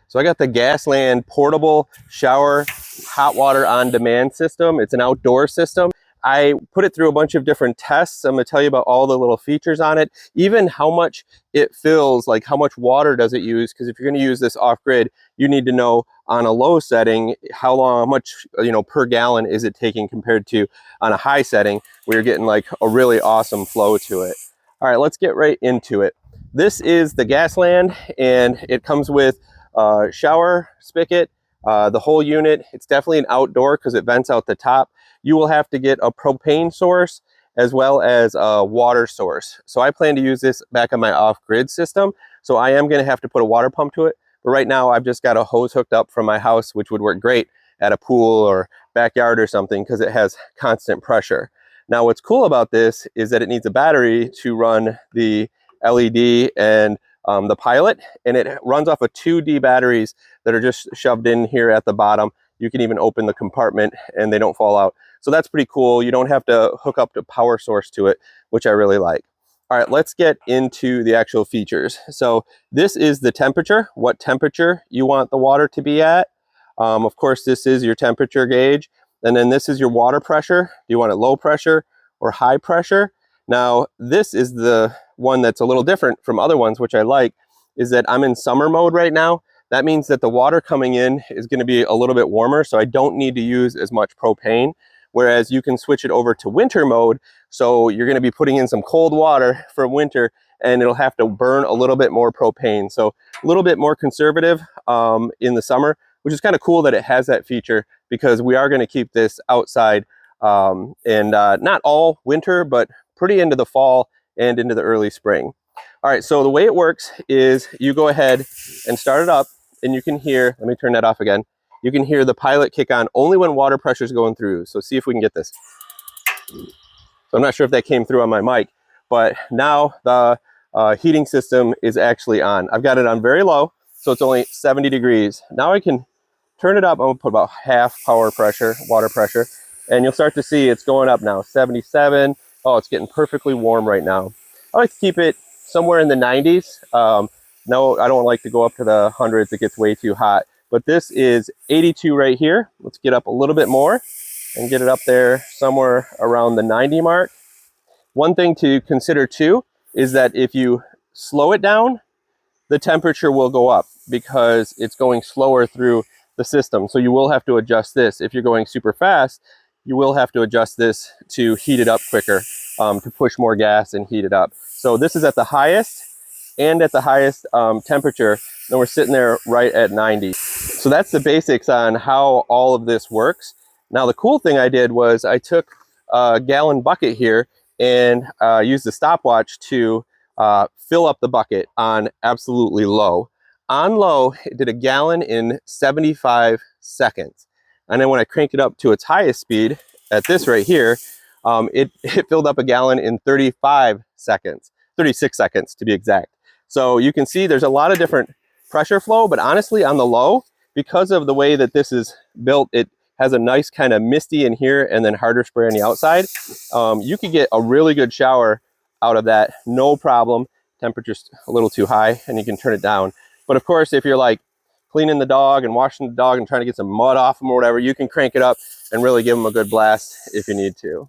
So I got the Gasland portable shower hot water on demand system. It's an outdoor system. I put it through a bunch of different tests. I'm going to tell you about all the little features on it, even how much it fills, like how much water does it use, because if you're going to use this off grid, you need to know on a low setting how much per gallon is it taking compared to on a high setting where you're getting like a really awesome flow to it. All right, let's get right into it. This is the Gasland, and it comes with a shower spigot, the whole unit. It's definitely an outdoor because it vents out the top. You will have to get a propane source as well as a water source. So I plan to use this back on my off-grid system. So I am going to have to put a water pump to it. But right now I've just got a hose hooked up from my house, which would work great at a pool or backyard or something because it has constant pressure. Now what's cool about this is that it needs a battery to run the LED and the Pilot, and it runs off of 2D batteries that are just shoved in here at the bottom. You can even open the compartment and they don't fall out. So that's pretty cool. You don't have to hook up the power source to it, which I really like. All right, let's get into the actual features. So this is the temperature, what temperature you want the water to be at. Of course, this is your temperature gauge. And then this is your water pressure. Do you want it low pressure or high pressure? Now, this is the one that's a little different from other ones, which I like, is that I'm in summer mode right now. That means that the water coming in is going to be a little bit warmer, so I don't need to use as much propane. Whereas you can switch it over to winter mode, so you're going to be putting in some cold water for winter, and it'll have to burn a little bit more propane. So a little bit more conservative in the summer, which is kind of cool that it has that feature, because we are going to keep this outside and not all winter, but pretty into the fall and into the early spring. All right, so the way it works is you go ahead and start it up, and you can hear, let me turn that off again. You can hear the Pilot kick on only when water pressure is going through. So see if we can get this. So I'm not sure if that came through on my mic, but now the heating system is actually on. I've got it on very low, so it's only 70 degrees. Now I can turn it up. I'm gonna put about half power pressure, water pressure, and you'll start to see it's going up now, 77. Oh, it's getting perfectly warm right now. I like to keep it somewhere in the 90s. No, I don't like to go up to the hundreds. It gets way too hot. But this is 82 right here. Let's get up a little bit more and get it up there somewhere around the 90 mark. One thing to consider too is that if you slow it down, the temperature will go up because it's going slower through the system. So you will have to adjust this. If you're going super fast, you will have to adjust this to heat it up quicker, to push more gas and heat it up. So this is at the highest and at the highest temperature, and we're sitting there right at 90. So that's the basics on how all of this works. Now the cool thing I did was I took a gallon bucket here and used the stopwatch to fill up the bucket on absolutely low. On low, it did a gallon in 75 seconds. And then when I cranked it up to its highest speed, at this right here, it filled up a gallon in 35 seconds, 36 seconds to be exact. So you can see there's a lot of different pressure flow, but honestly on the low, because of the way that this is built, it has a nice kind of misty in here and then harder spray on the outside. You could get a really good shower out of that, no problem. Temperature's a little too high and you can turn it down. But of course, if you're like cleaning the dog and washing the dog and trying to get some mud off them or whatever, you can crank it up and really give them a good blast if you need to.